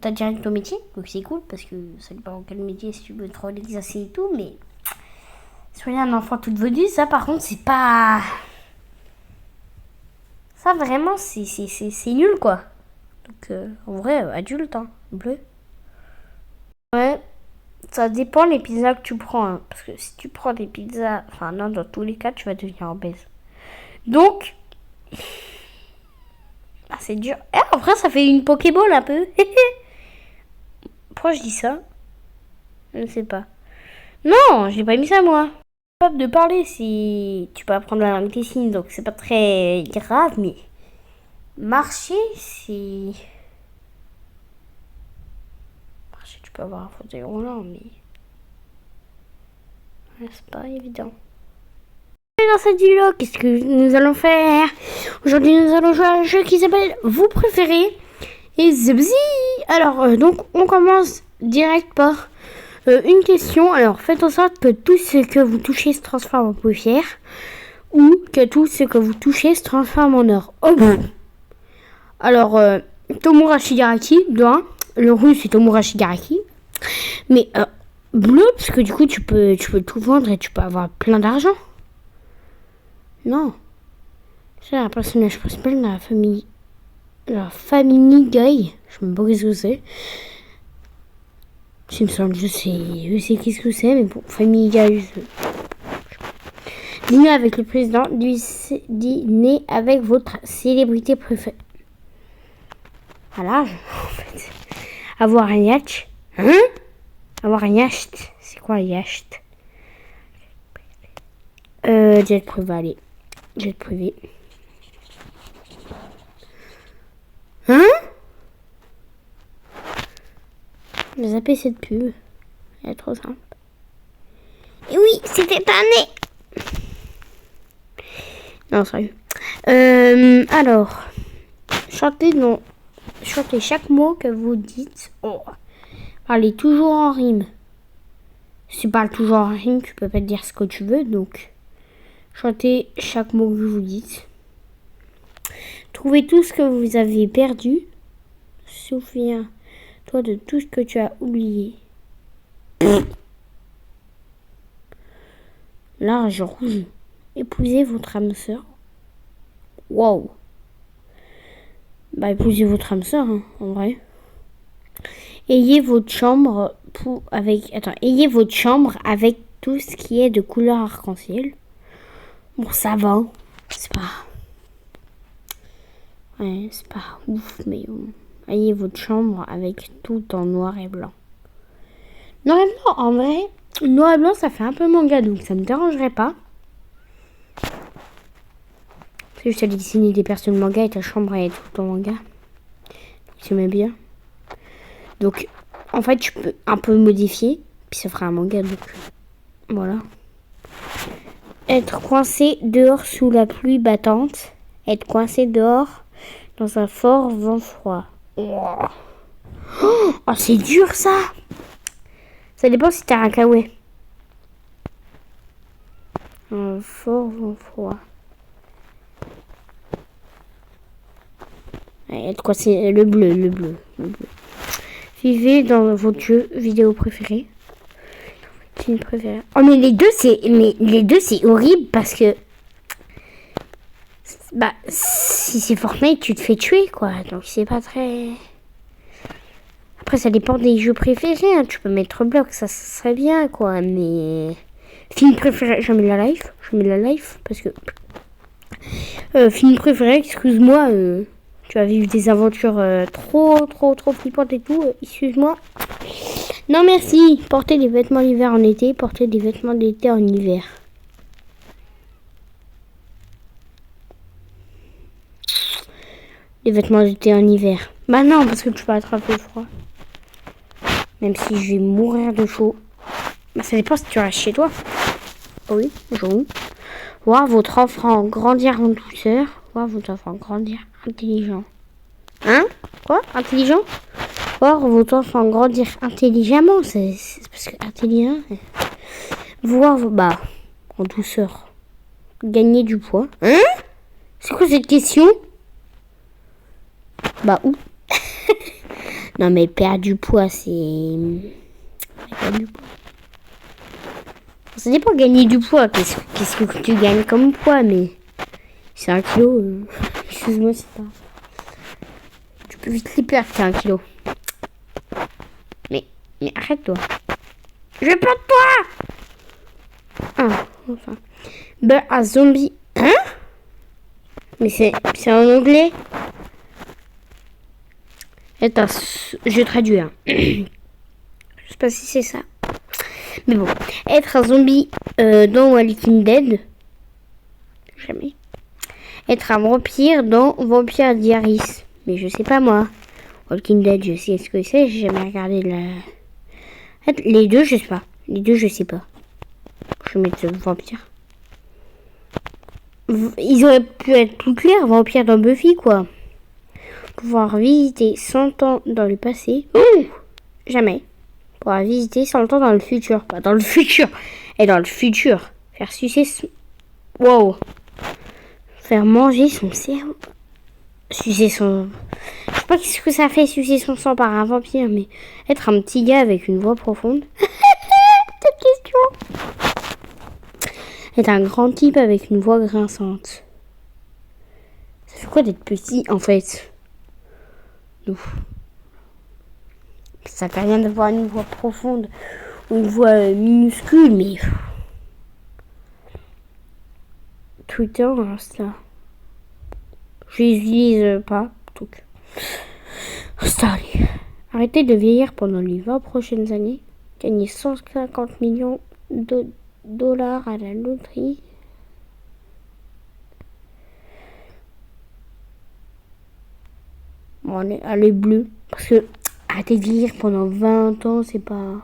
T'as direct ton métier, donc c'est cool parce que ça dépend quel métier si tu veux trop l'exercer et tout, mais soigner un enfant toute venue, ça par contre c'est pas. Ça vraiment c'est nul quoi. Donc en vrai, adulte, hein, bleu. Ouais, ça dépend les pizzas que tu prends, hein, parce que si tu prends des pizzas, enfin non, dans tous les cas tu vas devenir obèse. Donc, c'est dur. En vrai ça fait une Pokéball un peu. Pourquoi je dis ça? Je ne sais pas. Non, j'ai pas mis ça moi. Capable de parler si tu peux apprendre la langue des signes, donc c'est pas très grave, mais marcher, c'est. Marcher, tu peux avoir un fauteuil roulant, mais. Ouais, c'est pas évident. Et dans cette vidéo, qu'est-ce que nous allons faire? Aujourd'hui, nous allons jouer à un jeu qui s'appelle Vous préférez et Zebzi. Alors, donc, on commence direct par une question. Alors, faites en sorte que tout ce que vous touchez se transforme en poussière ou que tout ce que vous touchez se transforme en or. Oh bon. Alors, Tomura Shigaraki, de 1. Le russe, c'est Tomura Shigaraki. Mais bleu, parce que du coup, tu peux tout vendre et tu peux avoir plein d'argent. Non. C'est un personnage principal de la famille. La Family Guy. Je me sais ce que c'est. Il me semble, je sais qu'est-ce que c'est, mais bon, Family Guy. Dîner avec le président, dîner avec votre célébrité préférée. Voilà, en fait. Avoir un yacht. Hein? Avoir un yacht. C'est quoi un yacht? Jet privé, allez. Jet privé. Hein? Je vais zapper cette pub. Elle est trop simple. Et oui, c'était pas né. Non, sérieux. Alors, chantez chaque mot que vous dites. Oh. Parlez toujours en rime. Si tu parles toujours en rime, tu peux pas dire ce que tu veux, donc chantez chaque mot que vous dites. Trouvez tout ce que vous avez perdu. Souviens-toi de tout ce que tu as oublié. Large rouge. Épousez votre âme sœur. Wow. Bah, épousez votre âme sœur, hein, en vrai. Ayez votre chambre ayez votre chambre avec tout ce qui est de couleur arc-en-ciel. Bon, ça va. C'est pas. Ouais, c'est pas ouf, mais ayez votre chambre avec tout en noir et blanc. Noir et blanc, en vrai, noir et blanc, ça fait un peu manga, donc ça me dérangerait pas. C'est juste à dessiner des personnes manga et ta chambre est tout en manga. Tu m'aimes bien. Donc, en fait, tu peux un peu modifier, puis ça fera un manga, donc voilà. Être coincé dehors sous la pluie battante. Être coincé dehors dans un fort vent froid. Oh, c'est dur ça. Ça dépend si t'as un kawaii. Un fort vent froid. Ouais, être coincé, le bleu. Vivez dans votre jeu vidéo préféré. Film préféré. Oh mais les deux c'est horrible parce que bah si c'est Fortnite tu te fais tuer quoi, donc c'est pas très. Après ça dépend des jeux préférés, hein. Tu peux mettre Block, ça serait bien quoi, mais film préféré, je mets la life parce que film préféré, excuse-moi, tu vas vivre des aventures trop flippantes et tout, excuse-moi. Non merci, portez des vêtements d'hiver en été, portez des vêtements d'été en hiver. Des vêtements d'été en hiver. Bah non, parce que tu vas attraper froid. Même si je vais mourir de chaud. Bah ça dépend si tu restes chez toi. Oh oui, bonjour. Voir votre enfant grandir en douceur. Voir votre enfant grandir intelligent. Hein? Quoi? Intelligent? Voir votre enfant grandir intelligemment. C'est parce que intelligent. Voir bah en douceur. Gagner du poids. Hein? C'est quoi cette question? Bah où? Non mais perdre du poids, c'est... Perdre du poids. Ça dépend gagner du poids. Qu'est-ce que tu gagnes comme poids, mais... C'est 1 kilo. Excuse-moi, c'est pas... Tu peux vite les perdre, c'est 1 kilo. Mais arrête-toi. Je plante toi. Ah, enfin. Ben, un zombie. Hein? Mais c'est en anglais. Attends, je traduis. Hein. Je sais pas si c'est ça. Mais bon, être un zombie dans Walking Dead. Jamais. Être un vampire dans Vampire Diaries. Mais je sais pas moi. Walking Dead, je sais ce que c'est. J'ai jamais regardé les deux, je sais pas. Les deux, je sais pas. Je vais mettre vampire. Ils auraient pu être plus clairs, vampire dans Buffy, quoi. Pouvoir visiter 100 ans dans le passé. Jamais. Pouvoir visiter 100 ans dans le futur. Pas dans le futur. Et dans le futur. Faire sucer son... Wow. Faire manger son cerveau. Sucer son... Je sais pas ce que ça fait sucer son sang par un vampire, mais être un petit gars avec une voix profonde. Cette question. Être un grand type avec une voix grinçante. Ça fait quoi d'être petit, en fait? Ouf. Ça fait rien d'avoir une voix profonde ou une voix minuscule, mais... Twitter, Insta. Je les utilise pas, donc... Insta, allez. Arrêtez de vieillir pendant les 20 prochaines années. Gagner 150 millions de dollars à la loterie. Bon, allez, bleu. Parce que arrêter de vieillir pendant 20 ans, c'est pas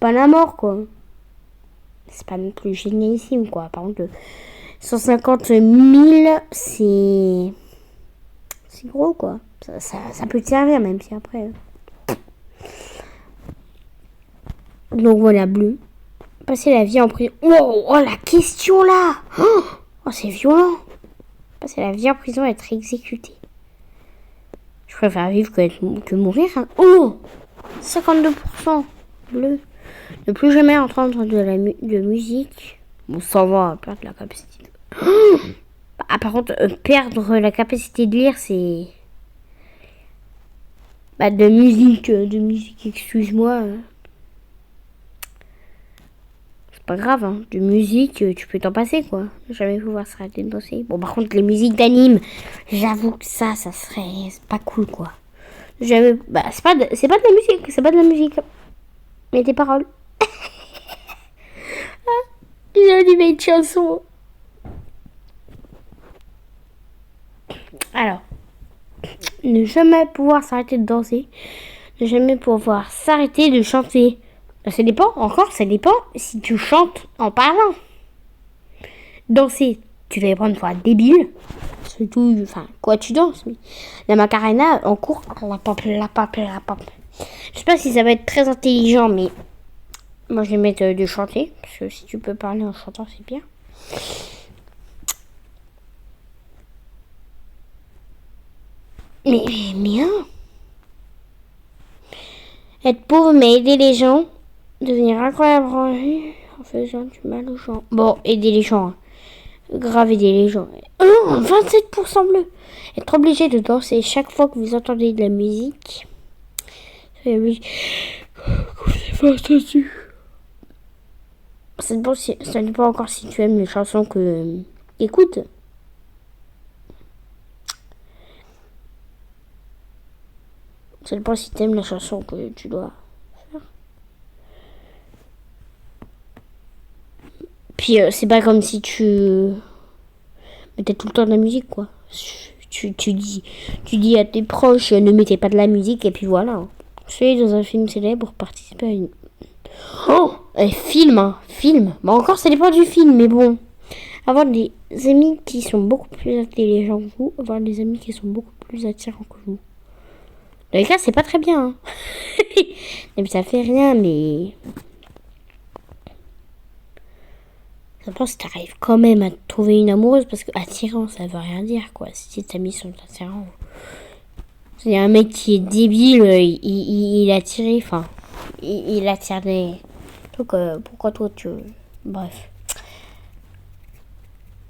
la mort, quoi. C'est pas non plus génialissime, quoi. Par contre, 150 000, c'est gros, quoi. Ça peut te servir, même si après... Donc voilà, bleu. Passer la vie en prison. Oh, la question, là. Oh, c'est violent. Passer la vie en prison et être exécuté. Je préfère vivre que mourir. Hein. Oh, 52%. Bleu. Ne plus jamais entendre de musique. Bon, ça va, perdre la capacité. Ah, par contre, perdre la capacité de lire, c'est... Bah, de musique, excuse-moi. C'est pas grave, hein. De musique, tu peux t'en passer, quoi. Jamais pouvoir s'arrêter de danser. Bon, par contre, les musiques d'anime, j'avoue que ça serait... C'est pas cool, quoi. Jamais... Bah, c'est pas de la musique, c'est pas de la musique. Mais des paroles. J'ai animé une chanson. Alors, ne jamais pouvoir s'arrêter de danser. Ne jamais pouvoir s'arrêter de chanter. Ça dépend, ça dépend si tu chantes en parlant. Danser, tu vas prendre pour un débile. Surtout, enfin, quoi tu danses. Mais la Macarena, en cours, la pop. Je sais pas si ça va être très intelligent, mais moi je vais mettre de chanter. Parce que si tu peux parler en chantant, c'est bien. Mais bien. Être pauvre mais aider les gens. Devenir incroyable en faisant du mal aux gens. Bon, aider les gens. Hein. Grave aider les gens. 27% bleu. Être obligé de danser chaque fois que vous entendez de la musique. Ça dépend encore si tu aimes les chansons que écoute. Ça dépend si tu aimes la chanson que tu dois faire. Puis c'est pas comme si tu mettais tout le temps de la musique, quoi. Tu dis à tes proches, ne mettez pas de la musique, et puis voilà. Soyez dans un film célèbre pour participer à une... Oh, film. Bon, encore, ça dépend du film, mais bon. Avoir des amis qui sont beaucoup plus intelligents que vous, avoir des amis qui sont beaucoup plus attirants que vous. Dans les cas, c'est pas très bien. Hein. Et puis ça fait rien, mais... Je pense que t'arrives quand même à trouver une amoureuse parce que attirant, ça veut rien dire, quoi. Si tes amis sont attirants. Il y a un mec qui est débile, il a tiré, enfin, il attire des... Donc, pourquoi toi, tu... Bref.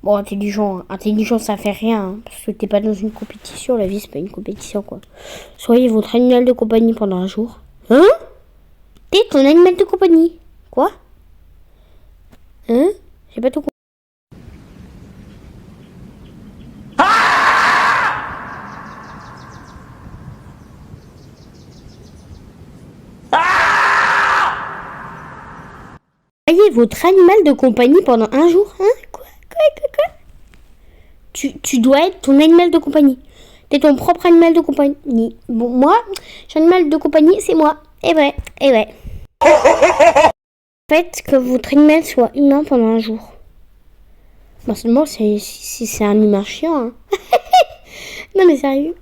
Bon, intelligent, ça fait rien, hein, parce que t'es pas dans une compétition, la vie, c'est pas une compétition, quoi. Soyez votre animal de compagnie pendant un jour. Hein? T'es ton animal de compagnie. Quoi? Hein? J'ai pas tout compris. Soyez votre animal de compagnie pendant un jour. Hein? Quoi? Tu dois être ton animal de compagnie. T'es ton propre animal de compagnie. Bon, moi, j'ai un animal de compagnie, c'est moi. Et ouais. Faites que votre animal soit humain pendant un jour. Bon, seulement si c'est un humain chiant. Hein. Non mais sérieux.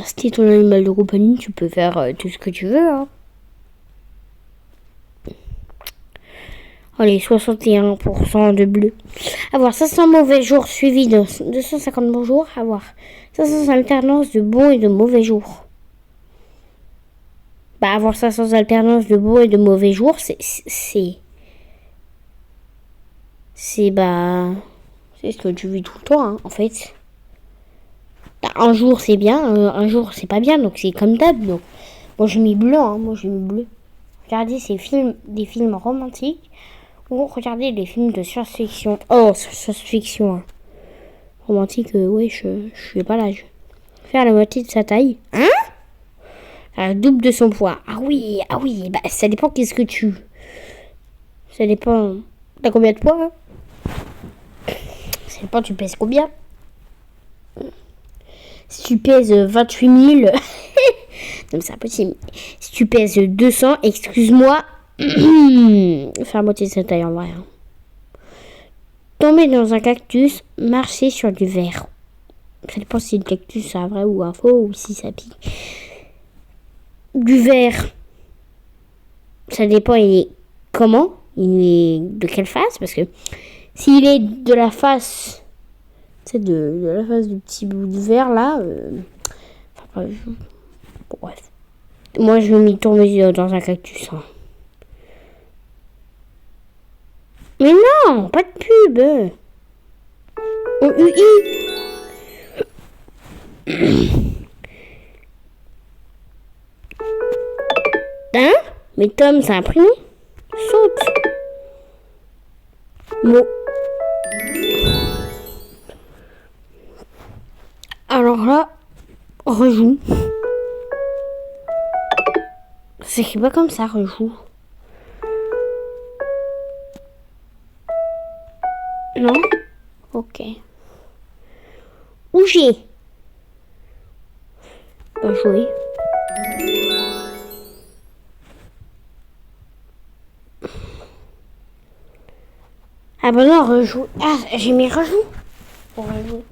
Si t'es ton animal de compagnie, tu peux faire tout ce que tu veux. Hein. Allez, 61% de bleu. Avoir 500 mauvais jours suivis de 250 bons jours. Avoir 500 alternances de bons et de mauvais jours. Bah, avoir 500 alternances de bons et de mauvais jours, c'est ce que tu vis tout le temps, hein, en fait. Un jour, c'est bien, un jour, c'est pas bien, donc c'est comme d'hab. Donc, moi, j'ai mis blanc, hein, bleu. Regardez des films romantiques ou regardez des films de science-fiction. Oh, science-fiction. Hein. Romantique, ouais, je suis pas l'âge. Faire la moitié de sa taille. Hein? Le double de son poids. Ah oui, bah ça dépend qu'est-ce que tu... Ça dépend... T'as combien de poids, hein? Ça dépend, tu pèses combien? Si tu pèses 28 000... non, c'est impossible. Si tu pèses 200, excuse-moi... faire la moitié de sa taille en vrai. Hein. Tomber dans un cactus, marcher sur du verre. Ça dépend si le cactus c'est un vrai ou un faux ou si ça pique. Du verre, ça dépend il est comment, il est de quelle face, parce que s'il est de la face, c'est de la face du petit bout de verre là, bref. Moi je vais m'y tomber dans un cactus. Hein. Mais non, pas de pub. Hein? Mais Tom, c'est imprimé. Saute. Bon. Alors là, rejoue. C'est pas comme ça, rejoue. Non? Ok. Où j'ai? Pas jouer. Ah bah non, rejoue. Ah, j'ai mis rejoue. Pour rejoue.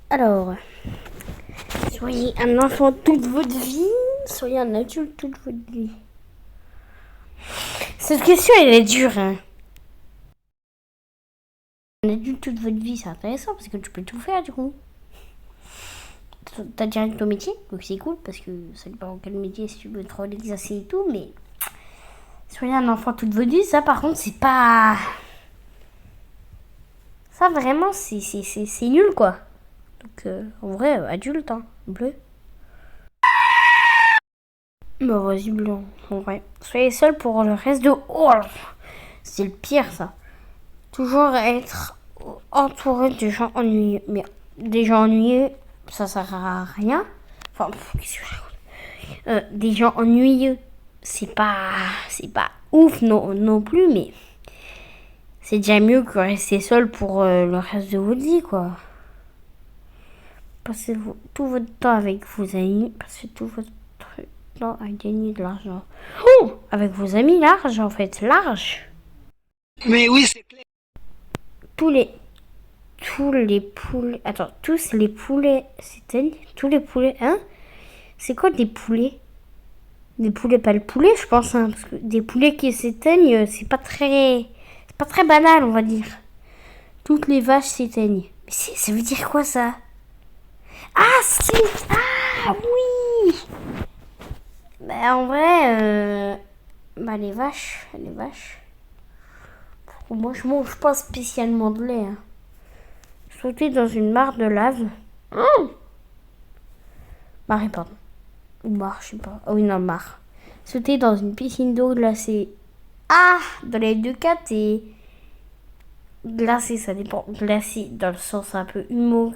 Alors, soyez un enfant toute votre vie, soyez un adulte toute votre vie. Cette question, elle est dure, hein. Un adulte toute votre vie, c'est intéressant parce que tu peux tout faire du coup. T'as direct ton métier, donc c'est cool parce que ça dépend quel métier si tu veux trop l'exercer et tout, mais soyez un enfant toute votre vie, ça par contre c'est pas... Ça vraiment c'est nul quoi. Donc en vrai, adulte, hein, bleu. Bah vas-y blanc, en vrai. Soyez seul pour le reste de... Oh, c'est le pire ça. Toujours être entouré de gens ennuyeux. Mais des gens ennuyeux, ça sert à rien. Enfin, qu'est-ce que je raconte? Des gens ennuyeux, c'est pas ouf non plus, mais c'est déjà mieux que rester seul pour le reste de votre vie, quoi. Passez tout votre temps avec vos amis, passez tout votre temps à gagner de l'argent. Oh, avec vos amis, large en fait, large. Mais oui, c'est clair. Tous les poulets, attends, tous les poulets, c'est-à-dire tous les poulets, hein, C'est quoi des poulets? Des poulets, pas le poulet, je pense, hein, parce que des poulets qui s'éteignent, c'est pas très banal, on va dire. Toutes les vaches s'éteignent. Mais ça veut dire quoi ça? Ah oui. Bah en vrai, bah les vaches. Moi je mange pas spécialement de lait. Hein. Sauter dans une mare de lave. Marée, pardon. Ou mare, je sais pas. Ah oui, non, mare. Sauter dans une piscine d'eau glacée. Ah, dans les deux cas, t'es glacé, ça dépend. Glacé dans le sens un peu humour.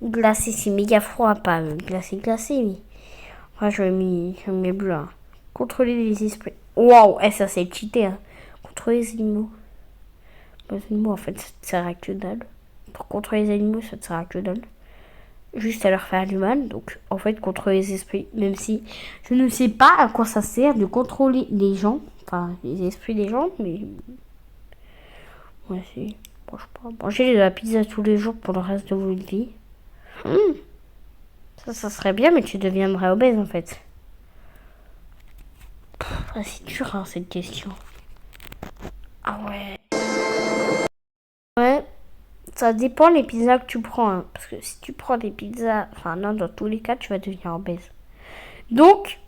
Ou glacé, c'est méga froid, pas glacé, mais. Moi, je mets bleu. Hein. Contrôler les esprits. Waouh, ça c'est cheaté. Hein. Contrôler les animaux. Les animaux, en fait, ça te sert à que dalle. Pour contrôler les animaux, ça te sert à que dalle. Juste à leur faire du mal. Donc, en fait, contrôler les esprits. Même si je ne sais pas à quoi ça sert de contrôler les gens. Enfin, les esprits des gens, mais. Ouais, si. Bon, je sais pas. Manger de la pizza tous les jours pour le reste de votre vie. Ça serait bien, mais tu deviendrais obèse, en fait. C'est dur, hein, cette question. Ah ouais. Ouais, ça dépend les pizzas que tu prends. Hein. Parce que si tu prends des pizzas... Enfin, non, dans tous les cas, tu vas devenir obèse. Donc...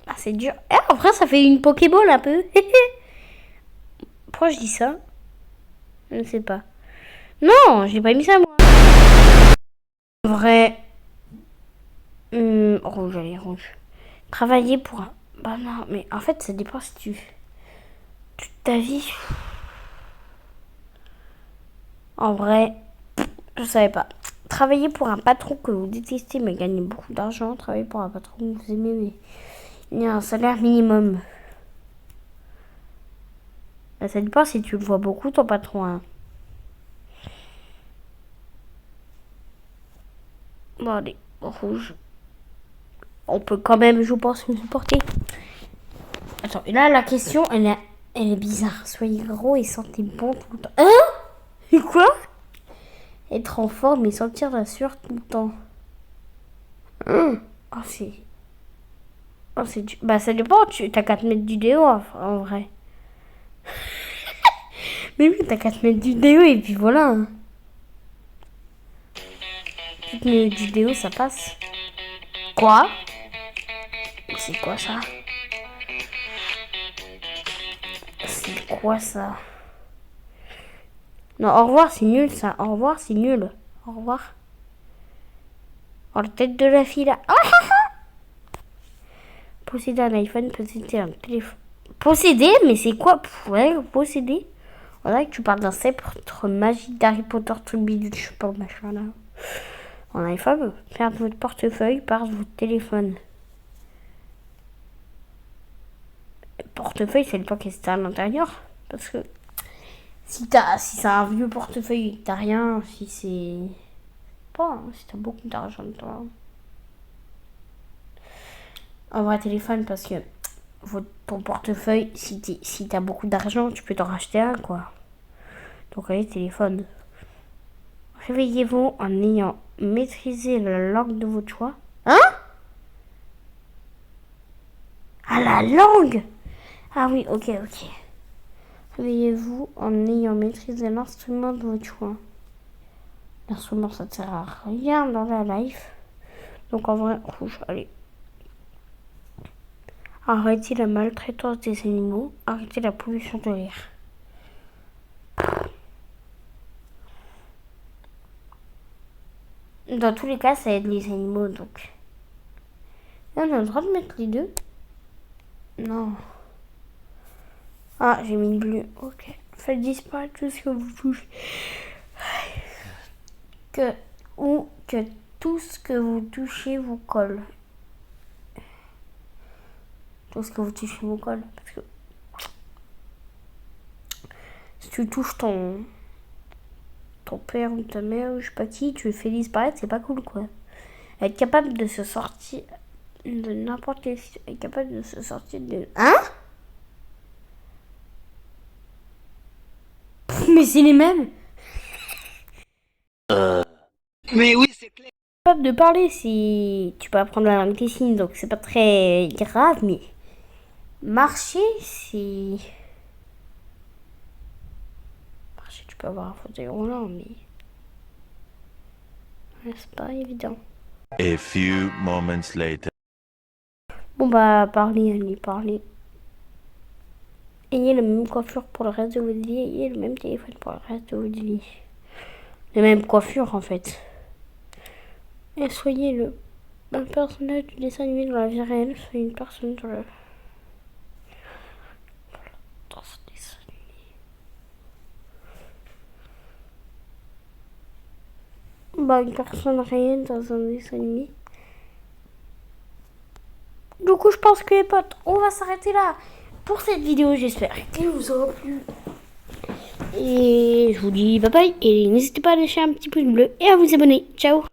Ah, c'est dur. En vrai, ça fait une Pokéball, un peu. Pourquoi je dis ça? Je ne sais pas. Non, j'ai pas mis ça, moi. En vrai... rouge, allez, rouge. Travailler pour un... Bah non, mais en fait, ça dépend si tu... Toute ta vie... En vrai, je savais pas. Travailler pour un patron que vous détestez mais gagner beaucoup d'argent. Travailler pour un patron que vous aimez mais il y a un salaire minimum. Bah, ça dépend si tu le vois beaucoup ton patron. Hein. Bon allez, rouge. On peut quand même, je pense, me supporter. Attends, et là la question, elle est bizarre. Soyez gros et sentez bon tout le temps. Hein? Et quoi? Être en forme et sentir la sueur tout le temps. Oh, c'est... Oh, bah, ça dépend, t'as qu'à te mettre du déo, en vrai. Mais oui, t'as qu'à te mettre du déo et puis voilà. Hein. Tu te mets du déo, ça passe. Quoi? C'est quoi ça? C'est quoi ça? Non, au revoir, c'est nul ça. Au revoir, c'est nul. Au revoir. Oh, la tête de la fille là. Posséder un iPhone, posséder un téléphone. Posséder? Mais c'est quoi? Ouais, posséder. Voilà que tu parles d'un sceptre magique d'Harry Potter, tout le bidule, je sais pas, machin là. En iPhone, perdre votre portefeuille, perdre votre téléphone. Le portefeuille, c'est le temps qui est à l'intérieur. Parce que si c'est un vieux portefeuille et que t'as rien, si c'est. Pas, hein, si t'as beaucoup d'argent dedans. Un vrai téléphone parce que ton portefeuille, si t'as beaucoup d'argent, tu peux t'en racheter un quoi. Donc allez, téléphone. Réveillez-vous en ayant maîtrisé la langue de votre choix. Hein? Ah, la langue! Ah oui, ok. Réveillez-vous en ayant maîtrisé l'instrument de votre choix. L'instrument, ça ne sert à rien dans la life. Donc en vrai, rouge, allez. Arrêtez la maltraitance des animaux. Arrêtez la pollution de l'air. Dans tous les cas, ça aide les animaux, donc. Et on a le droit de mettre les deux? Non. Ah, j'ai mis le bleu. Ok. Faites disparaître tout ce que vous touchez. Que tout ce que vous touchez vous colle. Tout ce que vous touchez vous colle. Parce que si tu touches ton père ou ta mère ou je sais pas qui, tu le fais disparaître, c'est pas cool quoi. Être capable de se sortir de n'importe quel... Être capable de se sortir de... Hein? Mais c'est les mêmes. Mais oui, c'est clair. Capable de parler si tu peux apprendre la langue des signes, donc c'est pas très grave, mais marcher, c'est... Marcher, tu peux avoir un fauteuil roulant, mais... Ouais, c'est pas évident. A few moments later. Bon bah, parlez, allez, parlez. Ayez la même coiffure pour le reste de votre vie, ayez le même téléphone pour le reste de votre vie. La même coiffure, en fait. Et soyez un personnage du dessin animé dans la vie réelle, soyez une personne dans ce dessin animé. Bah, une personne réelle dans un dessin animé. Du coup, je pense que les potes, on va s'arrêter là pour cette vidéo. J'espère qu'elle vous aura plu. Et je vous dis bye bye. Et n'hésitez pas à lâcher un petit pouce bleu et à vous abonner. Ciao!